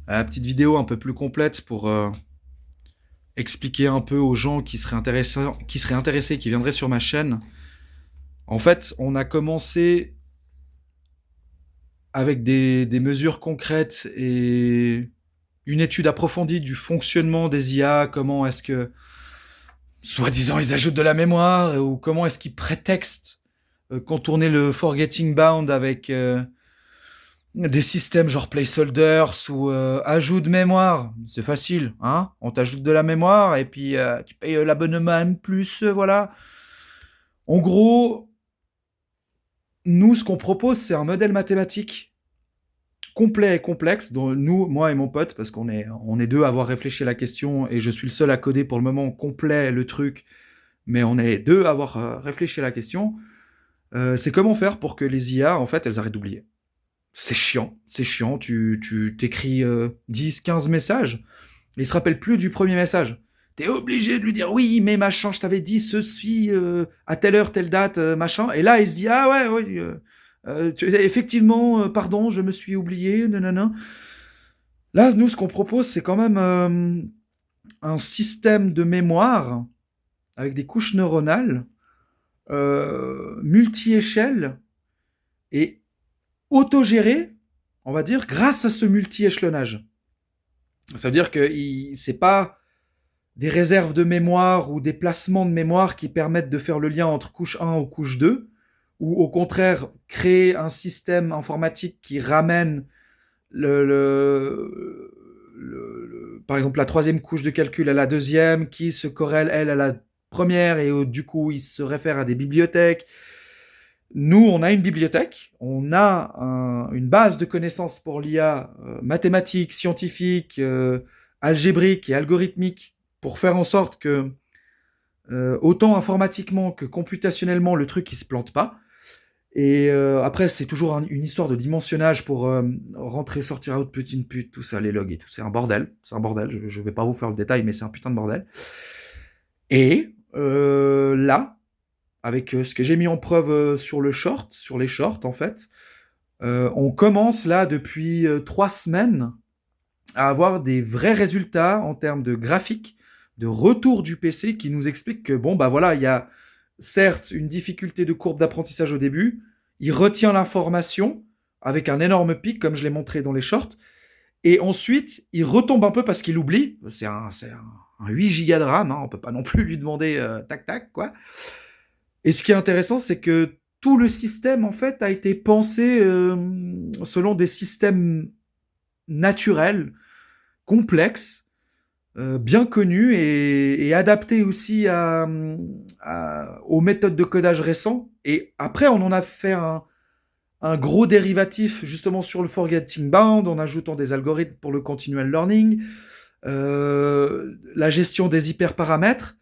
petite vidéo un peu plus complète pour expliquer un peu aux gens qui seraient intéressés, qui viendraient sur ma chaîne. En fait, on a commencé avec des mesures concrètes et une étude approfondie du fonctionnement des IA, comment est-ce que, soi-disant, ils ajoutent de la mémoire, ou comment est-ce qu'ils prétextent contourner le forgetting bound avec des systèmes genre placeholders ou ajout de mémoire. C'est facile, hein. On t'ajoute de la mémoire et puis tu payes l'abonnement M+, voilà. En gros, nous, ce qu'on propose, c'est un modèle mathématique complet et complexe, dont nous, moi et mon pote, parce qu'on est deux à avoir réfléchi à la question, et je suis le seul à coder pour le moment complet le truc, mais on est deux à avoir réfléchi à la question. C'est comment faire pour que les IA, en fait, elles arrêtent d'oublier. C'est chiant, tu t'écris 10, 15 messages, et il se rappelle plus du premier message. T'es obligé de lui dire oui, mais machin, je t'avais dit ceci à telle heure, telle date, machin. Et là, il se dit ah ouais, oui, effectivement, pardon, je me suis oublié, nanana. Là, nous, ce qu'on propose, c'est quand même un système de mémoire avec des couches neuronales multi-échelles et autogéré, on va dire, grâce à ce multi-échelonnage. Ça veut dire que c'est pas des réserves de mémoire ou des placements de mémoire qui permettent de faire le lien entre couche 1 ou couche 2, ou au contraire créer un système informatique qui ramène par exemple la troisième couche de calcul à la deuxième, qui se corrèle elle à la première, et du coup il se réfère à des bibliothèques. Nous, on a une bibliothèque, on a une base de connaissances pour l'IA mathématiques, scientifiques, algébriques et algorithmiques, pour faire en sorte que, autant informatiquement que computationnellement, le truc il se plante pas. Et après, c'est toujours une histoire de dimensionnage pour rentrer, sortir, output, input, tout ça, les logs et tout. C'est un bordel. C'est un bordel. Je vais pas vous faire le détail, mais c'est un putain de bordel. Et là, avec ce que j'ai mis en preuve sur les shorts, en fait, on commence là depuis 3 semaines à avoir des vrais résultats en termes de graphique, de retour du PC qui nous explique que bon, bah voilà, il y a certes une difficulté de courbe d'apprentissage au début, il retient l'information avec un énorme pic, comme je l'ai montré dans les shorts, et ensuite il retombe un peu parce qu'il oublie. C'est un 8 gigas de RAM, hein, on peut pas non plus lui demander tac tac, quoi. Et ce qui est intéressant, c'est que tout le système, en fait, a été pensé selon des systèmes naturels, complexes, bien connus et adaptés aussi aux méthodes de codage récents. Et après, on en a fait un gros dérivatif justement sur le forgetting bound, en ajoutant des algorithmes pour le continual learning, la gestion des hyperparamètres.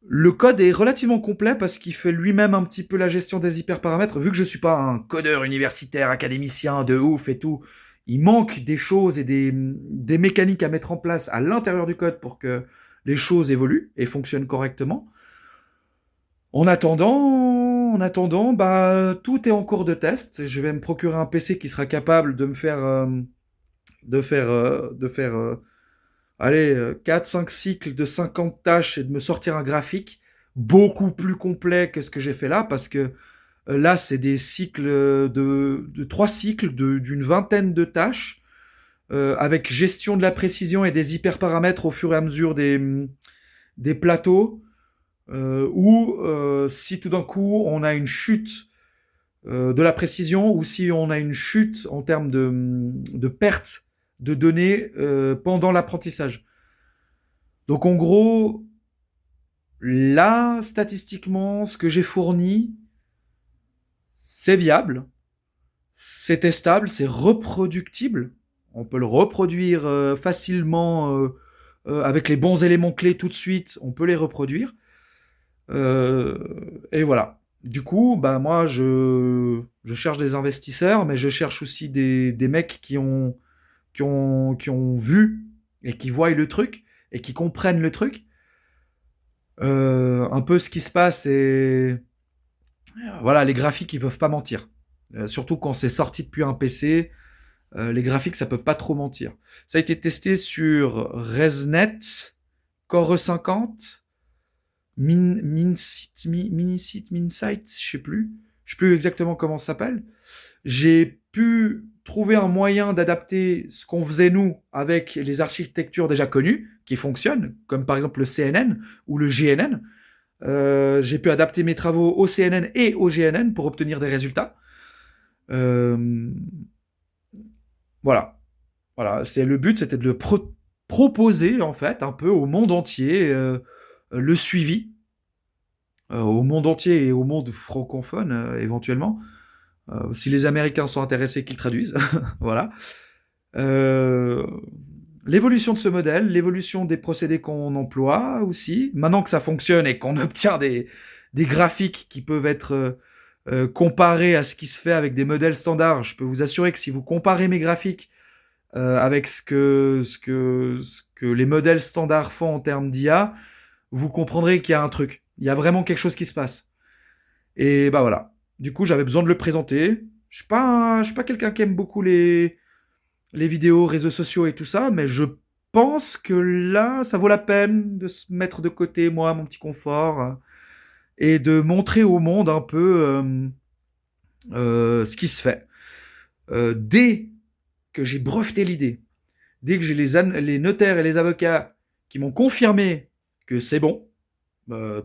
Le code est relativement complet parce qu'il fait lui-même un petit peu la gestion des hyperparamètres. Vu que je suis pas un codeur universitaire, académicien de ouf et tout, il manque des choses et des mécaniques à mettre en place à l'intérieur du code pour que les choses évoluent et fonctionnent correctement. En attendant, bah, tout est en cours de test. Je vais me procurer un PC qui sera capable de me faire, allez, 4-5 cycles de 50 tâches et de me sortir un graphique beaucoup plus complet que ce que j'ai fait là, parce que là, c'est des cycles de 3 cycles d'une vingtaine de tâches, avec gestion de la précision et des hyperparamètres au fur et à mesure des plateaux, ou si tout d'un coup on a une chute de la précision, ou si on a une chute en termes de perte de données pendant l'apprentissage. Donc en gros, là, statistiquement, ce que j'ai fourni, c'est viable, c'est testable, c'est reproductible. On peut le reproduire facilement avec les bons éléments clés tout de suite, on peut les reproduire. Et voilà. Du coup, bah moi, je cherche des investisseurs, mais je cherche aussi des mecs qui ont vu et qui voient le truc et qui comprennent le truc. Un peu ce qui se passe, et voilà, les graphiques ils peuvent pas mentir. Surtout quand c'est sorti depuis un PC. Les graphiques, ça peut pas trop mentir. Ça a été testé sur ResNet, Core E50, Minsight, je sais plus exactement comment ça s'appelle. J'ai pu trouver un moyen d'adapter ce qu'on faisait nous avec les architectures déjà connues qui fonctionnent, comme par exemple le CNN ou le GNN. J'ai pu adapter mes travaux au CNN et au GNN pour obtenir des résultats. Euh, voilà, voilà. C'est le but, c'était de le proposer en fait un peu au monde entier le suivi, au monde entier et au monde francophone éventuellement. Si les Américains sont intéressés, qu'ils traduisent. Voilà. Euh, L'évolution de ce modèle, l'évolution des procédés qu'on emploie aussi. Maintenant que ça fonctionne et qu'on obtient des graphiques qui peuvent être comparés à ce qui se fait avec des modèles standards, je peux vous assurer que si vous comparez mes graphiques avec ce que les modèles standards font en termes d'IA, vous comprendrez qu'il y a un truc. Il y a vraiment quelque chose qui se passe. Et bah voilà. Du coup, j'avais besoin de le présenter. Je suis pas quelqu'un qui aime beaucoup les vidéos, réseaux sociaux et tout ça, mais je pense que là, ça vaut la peine de se mettre de côté, moi, mon petit confort, et de montrer au monde un peu ce qui se fait. Dès que j'ai breveté l'idée, dès que j'ai les notaires et les avocats qui m'ont confirmé que c'est bon,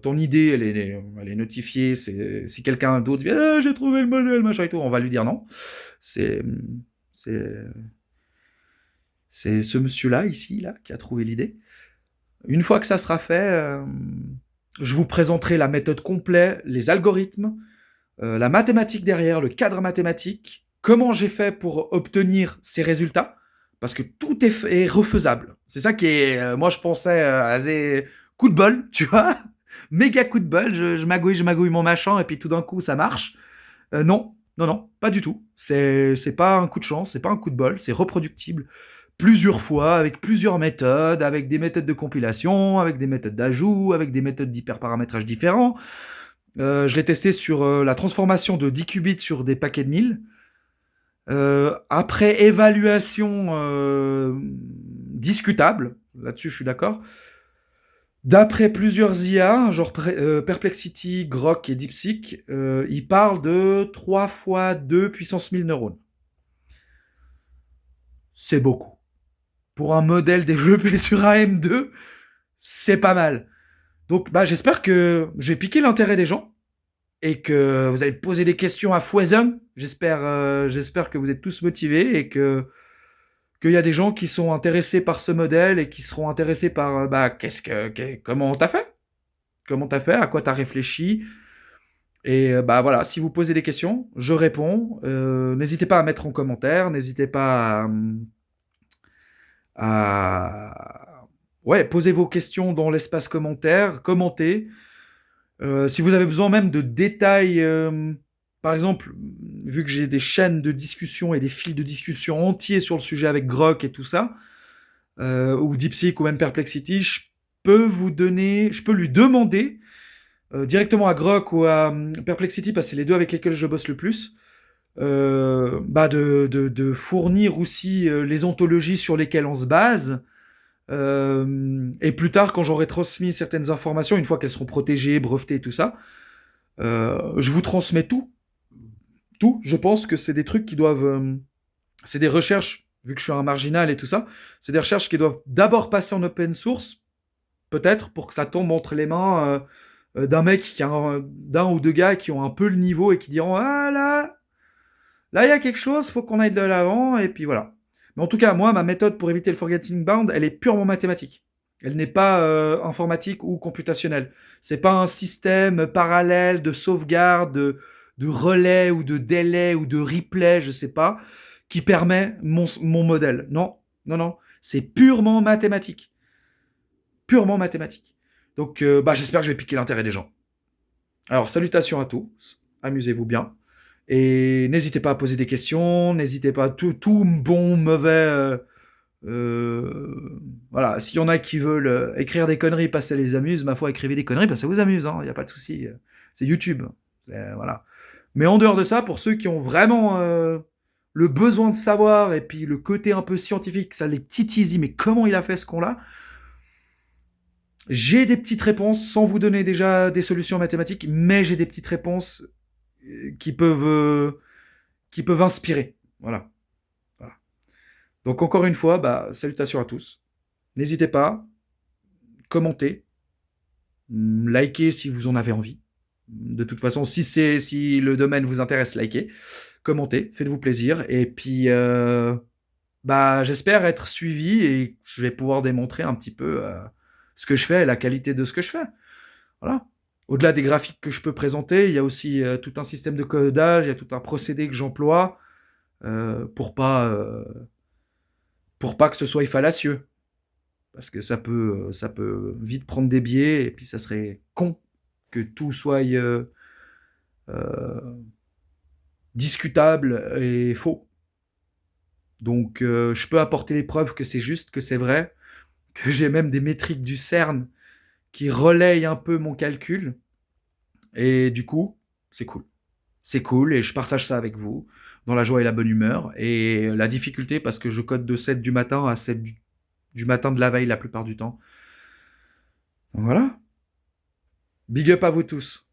ton idée, elle est notifiée. Si quelqu'un d'autre vient, ah, j'ai trouvé le modèle, machin et tout, on va lui dire non. C'est, c'est, c'est ce monsieur-là, ici, là, qui a trouvé l'idée. Une fois que ça sera fait, je vous présenterai la méthode complète, les algorithmes, la mathématique derrière, le cadre mathématique, comment j'ai fait pour obtenir ces résultats, parce que tout est refaisable. C'est ça qui est, moi je pensais à des coups de bol, tu vois, méga coup de bol, je magouille mon machin, et puis tout d'un coup ça marche. Non, non, non, pas du tout. C'est pas un coup de chance, c'est pas un coup de bol, c'est reproductible plusieurs fois, avec plusieurs méthodes, avec des méthodes de compilation, avec des méthodes d'ajout, avec des méthodes d'hyperparamétrage différents. Je l'ai testé sur la transformation de 10 qubits sur des paquets de 1000. Après évaluation discutable, là-dessus je suis d'accord, d'après plusieurs IA, genre Perplexity, Grok et DeepSeek, ils parlent de 3 fois 2 puissance 1000 neurones. C'est beaucoup. Pour un modèle développé sur AM2, c'est pas mal. Donc bah, j'espère que je vais piquer l'intérêt des gens et que vous allez poser des questions à foison. J'espère que vous êtes tous motivés et qu'il y a des gens qui sont intéressés par ce modèle et qui seront intéressés par bah, comment t'as fait, à quoi t'as réfléchi. Et bah voilà, si vous posez des questions, je réponds. N'hésitez pas à mettre en commentaire, n'hésitez pas ouais, posez vos questions dans l'espace commentaire, commentez. Si vous avez besoin même de détails, par exemple, vu que j'ai des chaînes de discussion et des fils de discussion entiers sur le sujet avec Grok et tout ça, ou DeepSeek ou même Perplexity, je peux lui demander directement à Grok ou à Perplexity, parce que c'est les deux avec lesquels je bosse le plus, bah de fournir aussi les ontologies sur lesquelles on se base. Et plus tard, quand j'aurai transmis certaines informations, une fois qu'elles seront protégées, brevetées, tout ça, je vous transmets tout. Tout. Je pense que c'est des trucs qui doivent. C'est des recherches, vu que je suis un marginal et tout ça, c'est des recherches qui doivent d'abord passer en open source, peut-être, pour que ça tombe entre les mains d'un mec, d'un ou deux gars qui ont un peu le niveau et qui diront ah là, il y a quelque chose, faut qu'on aille de l'avant, et puis voilà. Mais en tout cas, moi, ma méthode pour éviter le forgetting bound, elle est purement mathématique. Elle n'est pas informatique ou computationnelle. C'est pas un système parallèle de sauvegarde, de relais ou de délai ou de replay, je sais pas, qui permet mon modèle. Non, non, non. C'est purement mathématique. Purement mathématique. Donc, bah, j'espère que je vais piquer l'intérêt des gens. Alors, salutations à tous. Amusez-vous bien. Et n'hésitez pas à poser des questions, n'hésitez pas, tout bon, mauvais. Voilà, s'il y en a qui veulent écrire des conneries parce que ça les amuse, ma foi, écrivez des conneries parce que ça vous amuse, il n'y a pas de souci. C'est YouTube. Voilà. Mais en dehors de ça, pour ceux qui ont vraiment le besoin de savoir et puis le côté un peu scientifique, ça les titille, mais comment il a fait ce con-là? J'ai des petites réponses, sans vous donner déjà des solutions mathématiques, mais j'ai des petites réponses qui peuvent inspirer. Voilà. Voilà. Donc encore une fois, salutations à tous. N'hésitez pas, commentez, likez si vous en avez envie. De toute façon, si le domaine vous intéresse, likez, commentez, faites-vous plaisir. Et puis, j'espère être suivi et je vais pouvoir démontrer un petit peu ce que je fais et la qualité de ce que je fais. Voilà. Au-delà des graphiques que je peux présenter, il y a aussi tout un système de codage, il y a tout un procédé que j'emploie pour pas que ce soit fallacieux. Parce que ça peut vite prendre des biais et puis ça serait con que tout soit euh, discutable et faux. Donc je peux apporter les preuves que c'est juste, que c'est vrai, que j'ai même des métriques du CERN qui relayent un peu mon calcul. Et du coup, c'est cool. C'est cool et je partage ça avec vous dans la joie et la bonne humeur. Et la difficulté, parce que je code de 7 du matin à 7 du matin de la veille la plupart du temps. Donc voilà. Big up à vous tous.